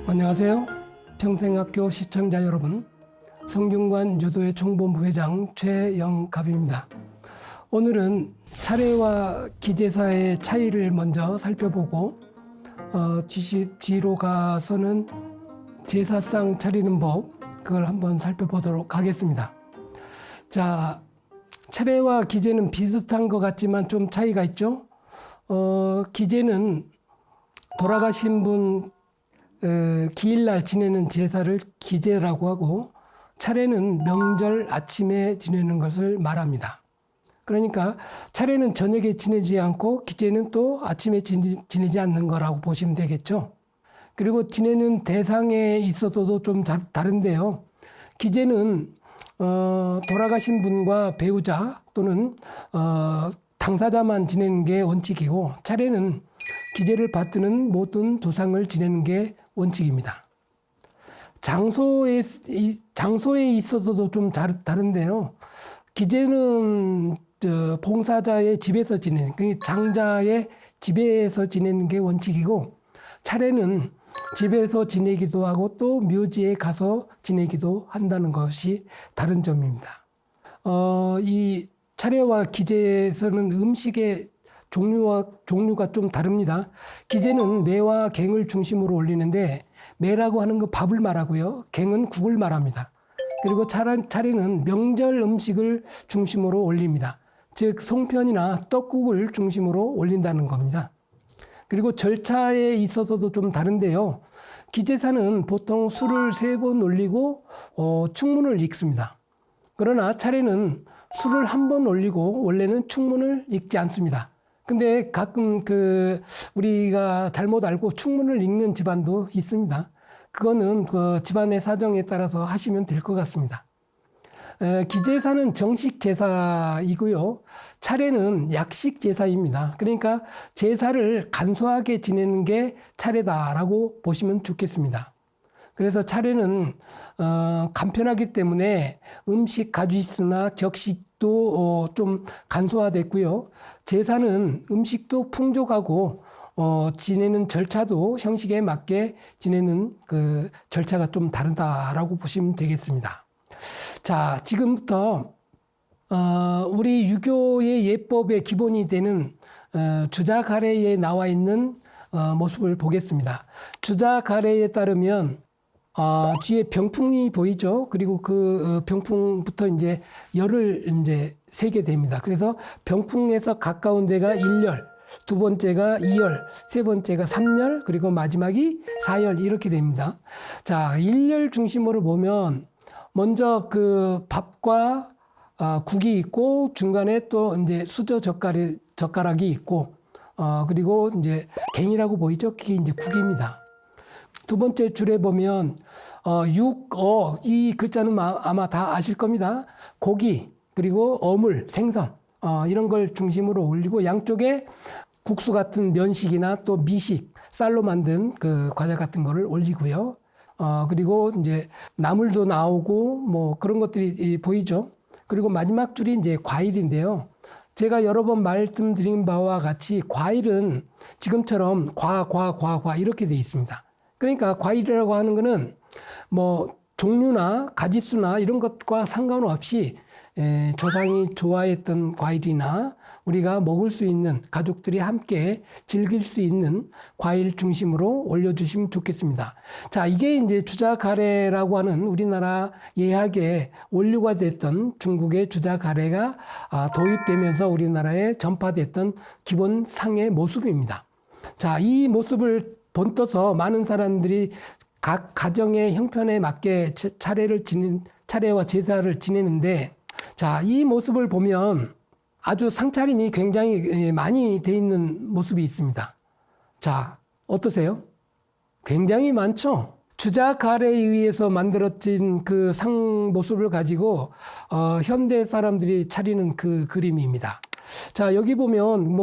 안녕하세요. 평생학교 시청자 여러분, 성균관 유도회 총본부 회장 최영갑입니다. 오늘은 차례와 기제사의 차이를 먼저 살펴보고 뒤로 가서는 제사상 차리는 법, 그걸 한번 살펴보도록 하겠습니다. 자, 차례와 기제는 비슷한 것 같지만 좀 차이가 있죠. 기제는 돌아가신 분 기일날 지내는 제사를 기제라고 하고, 차례는 명절 아침에 지내는 것을 말합니다. 그러니까 차례는 저녁에 지내지 않고 기제는 또 아침에 지내지 않는 거라고 보시면 되겠죠. 그리고 지내는 대상에 있어서도 좀 다른데요. 기제는 돌아가신 분과 배우자 또는 당사자만 지내는 게 원칙이고, 차례는 기제를 받드는 모든 조상을 지내는 게 원칙입니다. 장소에 있어서도 좀 다른데요. 기제는 봉사자의 집에서 지내는, 장자의 집에서 지내는 게 원칙이고, 차례는 집에서 지내기도 하고 또 묘지에 가서 지내기도 한다는 것이 다른 점입니다. 이 차례와 기제에서는 음식의 종류가 좀 다릅니다. 기제는 매와 갱을 중심으로 올리는데, 매라고 하는 건 밥을 말하고요, 갱은 국을 말합니다. 그리고 차례는 명절 음식을 중심으로 올립니다. 즉 송편이나 떡국을 중심으로 올린다는 겁니다. 그리고 절차에 있어서도 좀 다른데요. 기제사는 보통 술을 3번 올리고 축문을 읽습니다. 그러나 차례는 술을 1번 올리고 원래는 축문을 읽지 않습니다. 근데 가끔 우리가 잘못 알고 축문을 읽는 집안도 있습니다. 그거는 그 집안의 사정에 따라서 하시면 될 것 같습니다. 기제사는 정식 제사이고요. 차례는 약식 제사입니다. 그러니까 제사를 간소하게 지내는 게 차례다라고 보시면 좋겠습니다. 그래서 차례는 간편하기 때문에 음식 가짓수나 격식도 좀 간소화됐고요. 제사는 음식도 풍족하고 지내는 절차도 형식에 맞게 지내는 그 절차가 좀 다르다라고 보시면 되겠습니다. 자, 지금부터 우리 유교의 예법의 기본이 되는 주자가래에 나와 있는 모습을 보겠습니다. 주자가래에 따르면 뒤에 병풍이 보이죠? 그리고 그 병풍부터 이제 열을 이제 세게 됩니다. 그래서 병풍에서 가까운 데가 1열, 두 번째가 2열, 세 번째가 3열, 그리고 마지막이 4열 이렇게 됩니다. 자, 1열 중심으로 보면 먼저 그 밥과 국이 있고, 중간에 또 이제 수저 젓가락이 있고, 그리고 이제 갱이라고 보이죠? 그게 이제 국입니다. 두 번째 줄에 보면 이 글자는 아마 다 아실 겁니다. 고기, 그리고 어물, 생선 이런 걸 중심으로 올리고, 양쪽에 국수 같은 면식이나 또 미식, 쌀로 만든 그 과자 같은 거를 올리고요. 그리고 이제 나물도 나오고 뭐 그런 것들이 보이죠. 그리고 마지막 줄이 이제 과일인데요. 제가 여러 번 말씀드린 바와 같이 과일은 지금처럼 과 이렇게 되어 있습니다. 그러니까 과일이라고 하는 거는 뭐 종류나 가짓수나 이런 것과 상관없이 조상이 좋아했던 과일이나 우리가 먹을 수 있는, 가족들이 함께 즐길 수 있는 과일 중심으로 올려주시면 좋겠습니다. 자, 이게 이제 주자가래라고 하는 우리나라 예학에 원류가 됐던 중국의 주자가래가 도입되면서 우리나라에 전파됐던 기본 상의 모습입니다. 자, 이 모습을 본떠서 많은 사람들이 각 가정의 형편에 맞게 차례와 제사를 지내는데, 자, 이 모습을 보면 아주 상차림이 굉장히 많이 돼 있는 모습이 있습니다. 자, 어떠세요? 굉장히 많죠? 주자가래에 의해서 만들어진 그 상 모습을 가지고 현대 사람들이 차리는 그 그림입니다. 자, 여기 보면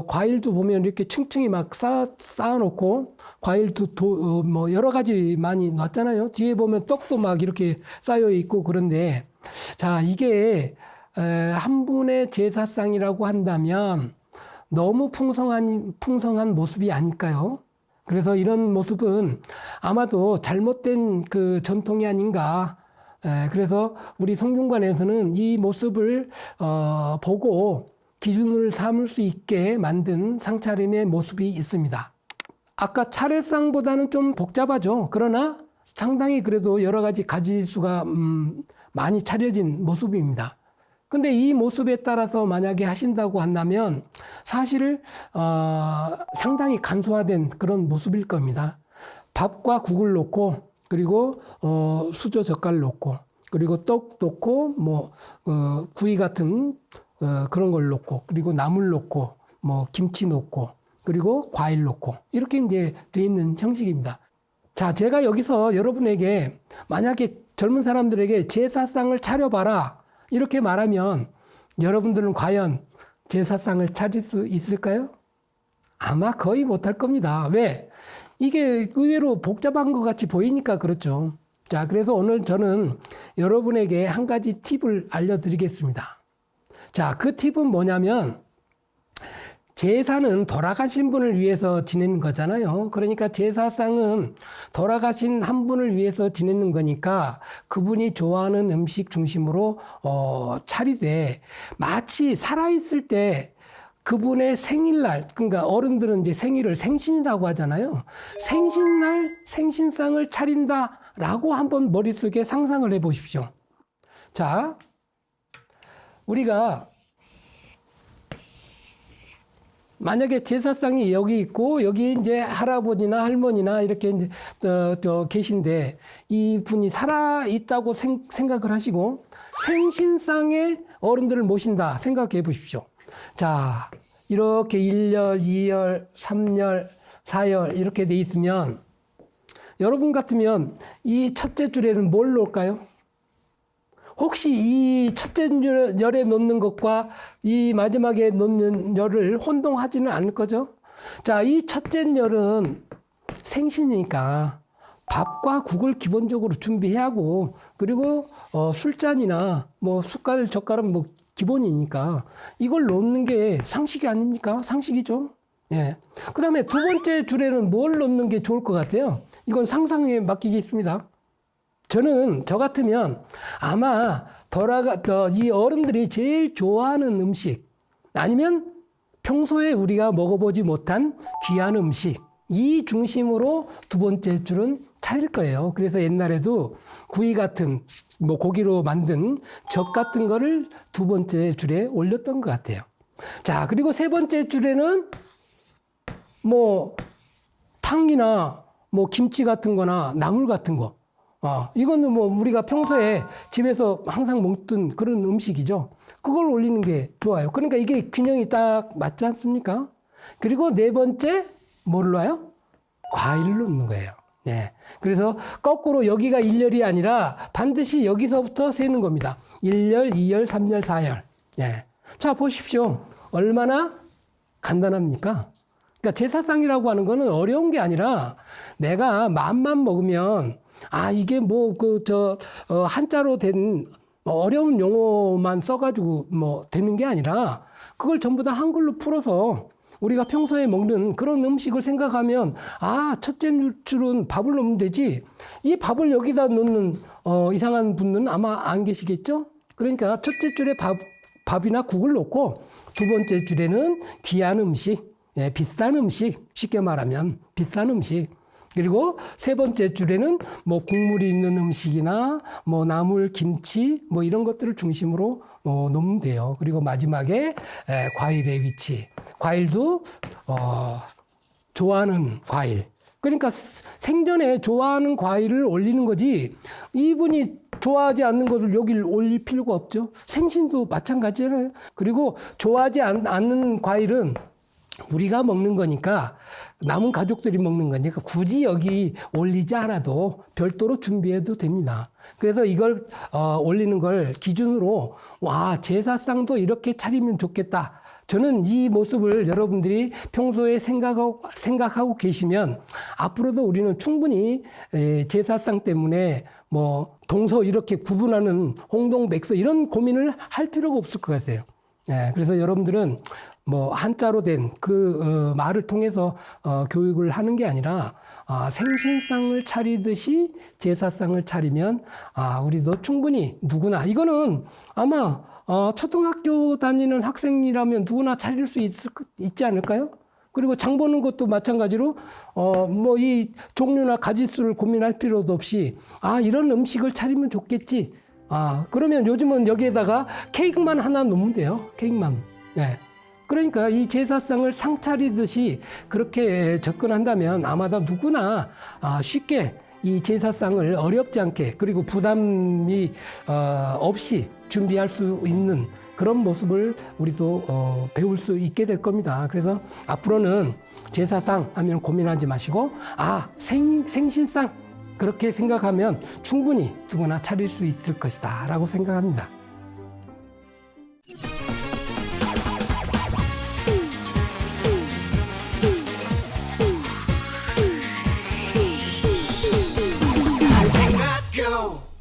과일도 보면 이렇게 층층이 막 쌓아놓고, 과일도 뭐 여러 가지 많이 놨잖아요. 뒤에 보면 떡도 막 이렇게 쌓여 있고. 그런데 자, 이게 한 분의 제사상이라고 한다면 너무 풍성한 모습이 아닐까요? 그래서 이런 모습은 아마도 잘못된 그 전통이 아닌가. 그래서 우리 성균관에서는 이 모습을 보고 기준을 삼을 수 있게 만든 상차림의 모습이 있습니다. 아까 차례상보다는 좀 복잡하죠. 그러나 상당히 그래도 여러 가지 가지수가 많이 차려진 모습입니다. 근데 이 모습에 따라서 만약에 하신다고 한다면 사실 상당히 간소화된 그런 모습일 겁니다. 밥과 국을 놓고 그리고 수저 젓갈 놓고 그리고 떡 놓고 뭐 구이 같은 그런 걸 놓고 그리고 나물 놓고 뭐 김치 놓고 그리고 과일 놓고 이렇게 이제 돼 있는 형식입니다. 자, 제가 여기서 여러분에게 만약에 젊은 사람들에게 제사상을 차려봐라 이렇게 말하면 여러분들은 과연 제사상을 차릴 수 있을까요? 아마 거의 못할 겁니다. 왜? 이게 의외로 복잡한 것 같이 보이니까 그렇죠. 자, 그래서 오늘 저는 여러분에게 한 가지 팁을 알려드리겠습니다. 자, 그 팁은 뭐냐면 제사는 돌아가신 분을 위해서 지내는 거잖아요. 그러니까 제사상은 돌아가신 한 분을 위해서 지내는 거니까 그분이 좋아하는 음식 중심으로 차리되 마치 살아있을 때 그분의 생일날, 그러니까 어른들은 이제 생일을 생신이라고 하잖아요. 생신날 생신상을 차린다라고 한번 머릿속에 상상을 해 보십시오. 자, 우리가 만약에 제사상이 여기 있고 여기 이제 할아버지나 할머니나 이렇게 이제 계신데 이분이 살아 있다고 생각을 하시고 생신상에 어른들을 모신다 생각해 보십시오. 자, 이렇게 1열, 2열, 3열, 4열 이렇게 돼 있으면 여러분 같으면 이 첫째 줄에는 뭘 놓을까요? 혹시 이 첫째 열에 놓는 것과 이 마지막에 놓는 열을 혼동하지는 않을 거죠? 자, 이 첫째 열은 생신이니까 밥과 국을 기본적으로 준비해야 하고, 그리고 술잔이나 뭐 숟갈, 젓갈은 뭐 기본이니까 이걸 놓는 게 상식이 아닙니까? 상식이죠. 예. 그 다음에 두 번째 줄에는 뭘 놓는 게 좋을 것 같아요? 이건 상상에 맡기겠습니다. 저 같으면 아마 이 어른들이 제일 좋아하는 음식 아니면 평소에 우리가 먹어보지 못한 귀한 음식 이 중심으로 두 번째 줄은 차릴 거예요. 그래서 옛날에도 구이 같은 뭐 고기로 만든 젓 같은 거를 두 번째 줄에 올렸던 것 같아요. 자, 그리고 세 번째 줄에는 뭐 탕이나 뭐 김치 같은 거나 나물 같은 거 이거는 뭐 우리가 평소에 집에서 항상 먹던 그런 음식이죠. 그걸 올리는 게 좋아요. 그러니까 이게 균형이 딱 맞지 않습니까? 그리고 네 번째 뭘 넣어요? 과일을 넣는 거예요. 네. 그래서 거꾸로 여기가 1열이 아니라 반드시 여기서부터 세는 겁니다. 1열, 2열, 3열, 4열. 네. 자, 보십시오. 얼마나 간단합니까? 그러니까 제사상이라고 하는 거는 어려운 게 아니라 내가 마음만 먹으면 이게 뭐, 한자로 된 어려운 용어만 써가지고 뭐 되는 게 아니라 그걸 전부 다 한글로 풀어서 우리가 평소에 먹는 그런 음식을 생각하면 첫째 줄은 밥을 넣으면 되지. 이 밥을 여기다 넣는 이상한 분은 아마 안 계시겠죠? 그러니까 첫째 줄에 밥이나 국을 넣고 두 번째 줄에는 귀한 음식, 비싼 음식, 쉽게 말하면 비싼 음식. 그리고 세 번째 줄에는 뭐 국물이 있는 음식이나 뭐 나물, 김치 뭐 이런 것들을 중심으로 놓으면 돼요. 그리고 마지막에 과일의 위치. 과일도 좋아하는 과일. 그러니까 생전에 좋아하는 과일을 올리는 거지 이분이 좋아하지 않는 것을 여기를 올릴 필요가 없죠. 생신도 마찬가지잖아요. 그리고 좋아하지 않는 과일은 우리가 먹는 거니까 남은 가족들이 먹는 거니까 굳이 여기 올리지 않아도 별도로 준비해도 됩니다. 그래서 이걸 올리는 걸 기준으로 제사상도 이렇게 차리면 좋겠다. 저는 이 모습을 여러분들이 평소에 생각하고 계시면 앞으로도 우리는 충분히 제사상 때문에 뭐 동서 이렇게 구분하는 홍동백서 이런 고민을 할 필요가 없을 것 같아요. 그래서 여러분들은 뭐 한자로 된 그 말을 통해서 교육을 하는 게 아니라 생신상을 차리듯이 제사상을 차리면 우리도 충분히 누구나 이거는 아마 초등학교 다니는 학생이라면 누구나 차릴 수 있지 않을까요? 그리고 장 보는 것도 마찬가지로 뭐 이 종류나 가짓수를 고민할 필요도 없이 이런 음식을 차리면 좋겠지. 그러면 요즘은 여기에다가 케이크만 하나 놓으면 돼요. 케이크만. 네. 그러니까 이 제사상을 상 차리듯이 그렇게 접근한다면 아마도 누구나 쉽게 이 제사상을 어렵지 않게 그리고 부담이 없이 준비할 수 있는 그런 모습을 우리도 배울 수 있게 될 겁니다. 그래서 앞으로는 제사상 하면 고민하지 마시고 생신상 그렇게 생각하면 충분히 누구나 차릴 수 있을 것이다 라고 생각합니다. Go!